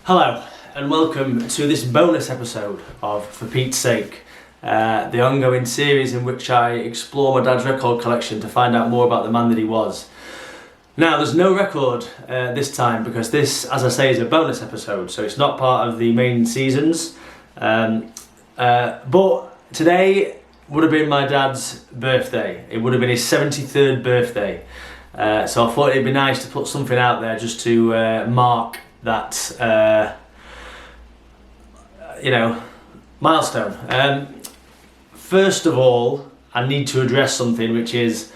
Hello and welcome to this bonus episode of For Pete's Sake, the ongoing series in which I explore my dad's record collection to find out more about the man that he was. Now there's no record this time because this, as I say, is a bonus episode, so it's not part of the main seasons. But today would have been my dad's birthday. It would have been his 73rd birthday. So I thought it'd be nice to put something out there just to mark that milestone. First of all, I need to address something, which is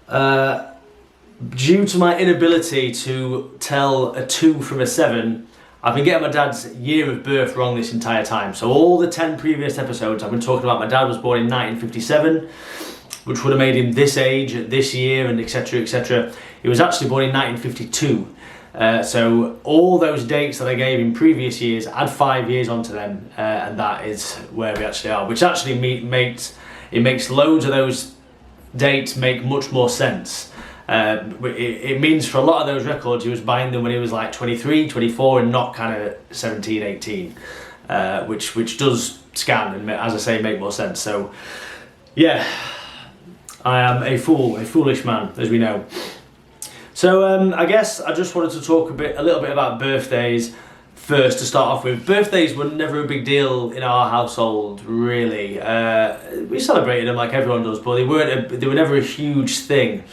due to my inability to tell a 2 from a 7, I've been getting my dad's year of birth wrong this entire time. So all the 10 previous episodes I've been talking about my dad was born in 1957, which would have made him this age at this year, and etc, etc. He was actually born in 1952. So all those dates that I gave in previous years, add 5 years onto them, and that is where we actually are. Which actually makes loads of those dates make much more sense. It means for a lot of those records he was buying them when he was like 23, 24 and not kind of 17, 18, which does scan and, as I say, make more sense. So yeah, I am a foolish man, as we know. So I guess I just wanted to talk a little bit about birthdays first to start off with. Birthdays were never a big deal in our household, really. We celebrated them like everyone does, but they were never a huge thing.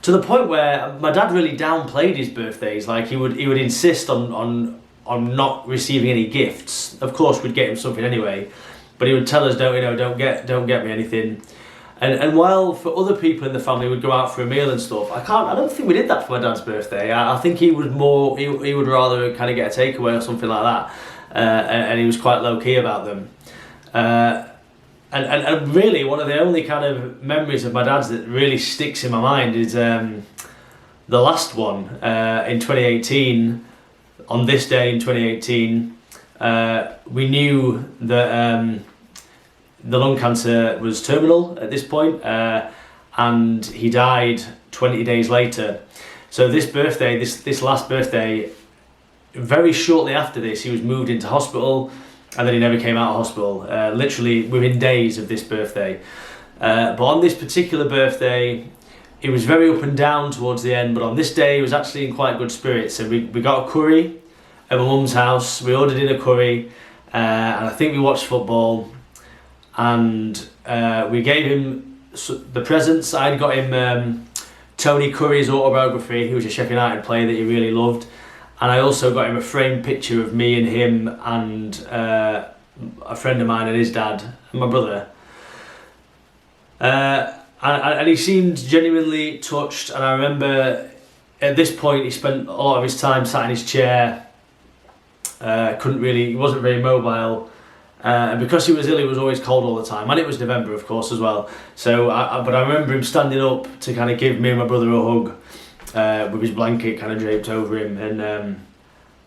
To the point where my dad really downplayed his birthdays. Like he would insist on not receiving any gifts. Of course, we'd get him something anyway, but he would tell us, don't get me anything. And while for other people in the family would go out for a meal and stuff, I don't think we did that for my dad's birthday. I think he would rather kind of get a takeaway or something like that, and he was quite low key about them. And really, one of the only kind of memories of my dad's that really sticks in my mind is the last one in 2018. On this day in 2018, we knew that the lung cancer was terminal at this point, and he died 20 days later. So this last birthday, very shortly after this, he was moved into hospital, and then he never came out of hospital, literally within days of this birthday. But on this particular birthday, he was very up and down towards the end, but on this day he was actually in quite good spirits. So we got a curry at my mum's house, we ordered in a curry, and I think we watched football, and we gave him the presents. I'd got him Tony Curry's autobiography. He was a Sheffield United player that he really loved. And I also got him a framed picture of me and him and a friend of mine and his dad and my brother. And he seemed genuinely touched. And I remember at this point he spent a lot of his time sat in his chair. He wasn't very mobile. And because he was ill, he was always cold all the time. And it was November, of course, as well. So, but I remember him standing up to kind of give me and my brother a hug. With his blanket kind of draped over him, and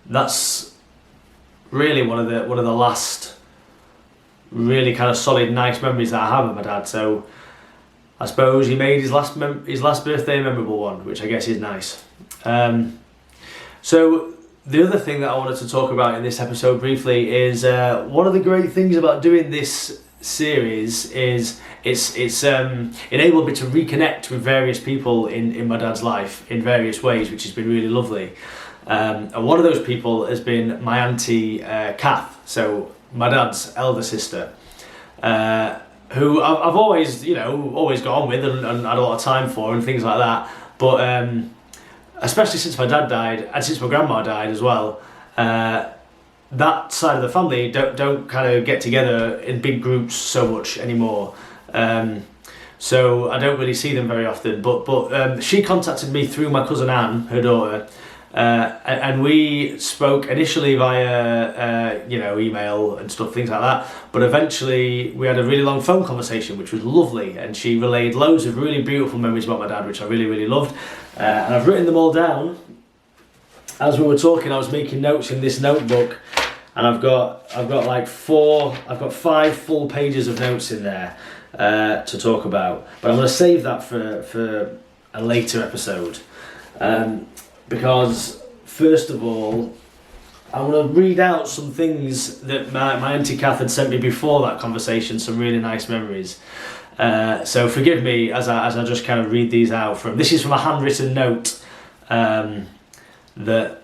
that's really one of the last really kind of solid, nice memories that I have of my dad. So I suppose he made his last birthday a memorable one, which I guess is nice. So the other thing that I wanted to talk about in this episode briefly is one of the great things about doing this series is it's enabled me to reconnect with various people in my dad's life in various ways, which has been really lovely. And one of those people has been my auntie Kath, so my dad's elder sister, who I've always got on with and had a lot of time for and things like that. But especially since my dad died and since my grandma died as well. That side of the family don't kind of get together in big groups so much anymore, so I don't really see them very often. But she contacted me through my cousin Anne, her daughter, and we spoke initially via email and stuff, things like that. But eventually we had a really long phone conversation, which was lovely, and she relayed loads of really beautiful memories about my dad, which I really, really loved, and I've written them all down. As we were talking, I was making notes in this notebook, and I've got 5 full pages of notes in there to talk about. But I'm going to save that for a later episode, because first of all, I'm going to read out some things that my Auntie Kath had sent me before that conversation, some really nice memories. So forgive me as I just kind of read these out. This is from a handwritten note that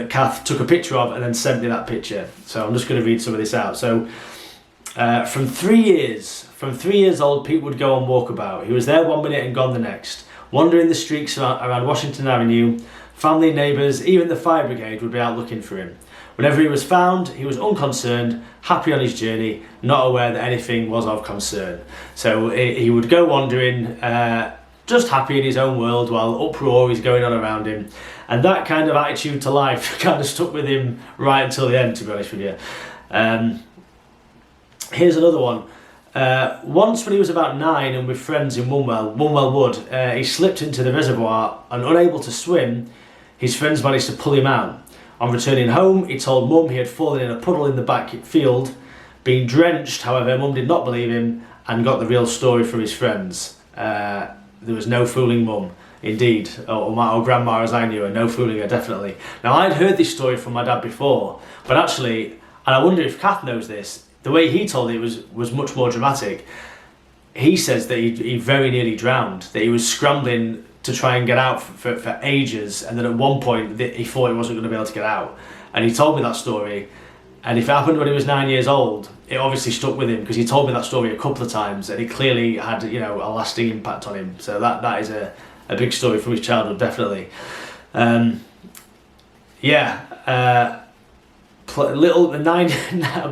Kath took a picture of and then sent me that picture. So I'm just going to read some of this out. So from 3 years old, Pete would go on walkabout. He was there 1 minute and gone the next, wandering the streets around Washington Avenue. Family, neighbours, even the fire brigade would be out looking for him. Whenever he was found, he was unconcerned, happy on his journey, not aware that anything was of concern. So he would go wandering, just happy in his own world while uproar is going on around him. And that kind of attitude to life kind of stuck with him right until the end, to be honest with you. Here's another one. Once when he was about 9 and with friends in Woonwell Wood, he slipped into the reservoir and unable to swim, his friends managed to pull him out. On returning home, he told Mum he had fallen in a puddle in the back field. Being drenched, however, Mum did not believe him and got the real story from his friends. There was no fooling Mum, indeed, or Grandma as I knew her, no fooling her, definitely. Now, I'd heard this story from my dad before, but actually, and I wonder if Kath knows this, the way he told it was much more dramatic. He says that he very nearly drowned, that he was scrambling to try and get out for ages, and then at one point he thought he wasn't going to be able to get out. And he told me that story, and if it happened when he was 9 years old, it obviously stuck with him because he told me that story a couple of times, and it clearly had a lasting impact on him. So that is a big story from his childhood, definitely. A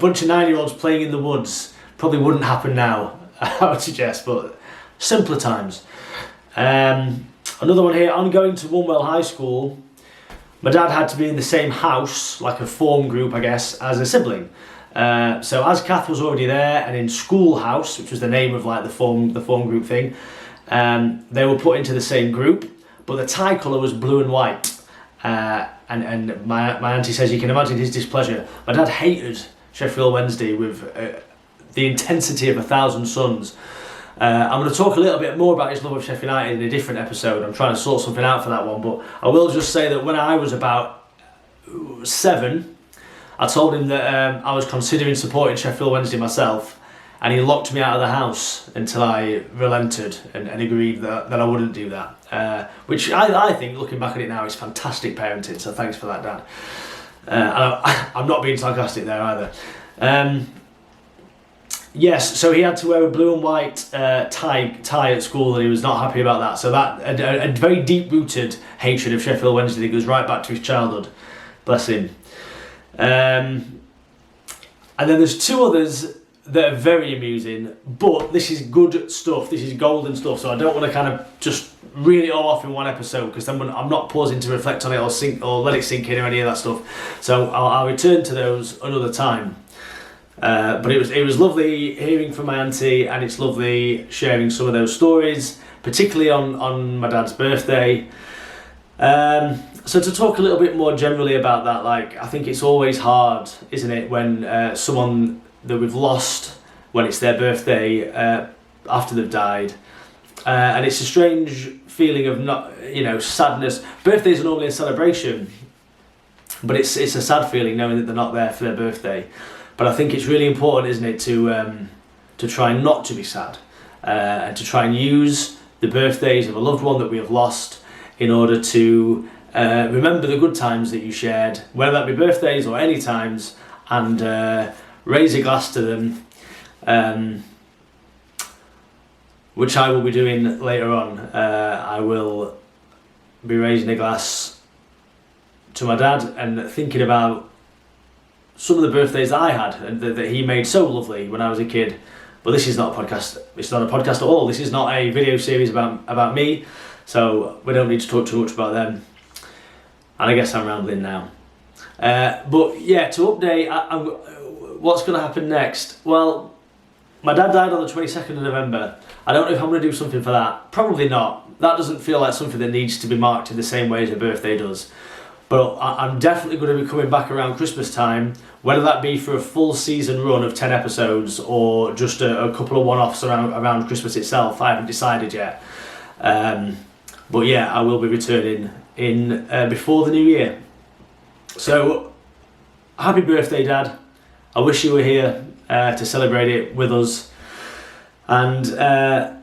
bunch of 9-year-olds playing in the woods probably wouldn't happen now, I would suggest, but simpler times. Another one here. On going to Woonwell High School, my dad had to be in the same house, like a form group, I guess, as a sibling. So as Kath was already there and in schoolhouse, which was the name of like the form group thing, they were put into the same group, but the tie colour was blue and white. And my auntie says you can imagine his displeasure. My dad hated Sheffield Wednesday with the intensity of 1,000 suns. I'm going to talk a little bit more about his love of Sheffield United in a different episode. I'm trying to sort something out for that one, but I will just say that when I was about 7, I told him that I was considering supporting Sheffield Wednesday myself, and he locked me out of the house until I relented and agreed that I wouldn't do that. Which I think, looking back at it now, is fantastic parenting, so thanks for that, Dad. I'm not being sarcastic there either. Yes, so he had to wear a blue and white tie at school, and he was not happy about that. So that a very deep-rooted hatred of Sheffield Wednesday that goes right back to his childhood. Bless him. And then there's 2 others that are very amusing, but this is good stuff. This is golden stuff. So I don't want to kind of just reel it all off in one episode, because then I'm not pausing to reflect on it or let it sink in or any of that stuff. So I'll return to those another time. But it was lovely hearing from my auntie, and it's lovely sharing some of those stories, particularly on my dad's birthday. So to talk a little bit more generally about that, like, I think it's always hard, isn't it, when someone that we've lost, when it's their birthday after they've died, and it's a strange feeling of sadness. Birthdays are normally a celebration, but it's a sad feeling knowing that they're not there for their birthday. But I think it's really important, isn't it, to try not to be sad, and to try and use the birthdays of a loved one that we have lost in order to remember the good times that you shared, whether that be birthdays or any times, and raise a glass to them, which I will be doing later on. I will be raising a glass to my dad and thinking about some of the birthdays that I had and that he made so lovely when I was a kid. But this is not a podcast. It's not a podcast at all. This is not a video series about me, so we don't need to talk too much about them. And I guess I'm rambling now. But yeah, to update, what's going to happen next? Well, my dad died on the 22nd of November. I don't know if I'm going to do something for that. Probably not. That doesn't feel like something that needs to be marked in the same way as a birthday does. But I'm definitely going to be coming back around Christmas time, whether that be for a full season run of 10 episodes or just a couple of one-offs around Christmas itself. I haven't decided yet. But yeah, I will be returning in before the new year. So happy birthday, Dad. I wish you were here to celebrate it with us. And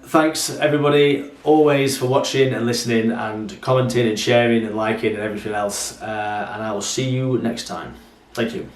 thanks everybody always for watching and listening and commenting and sharing and liking and everything else. And I will see you next time. Thank you.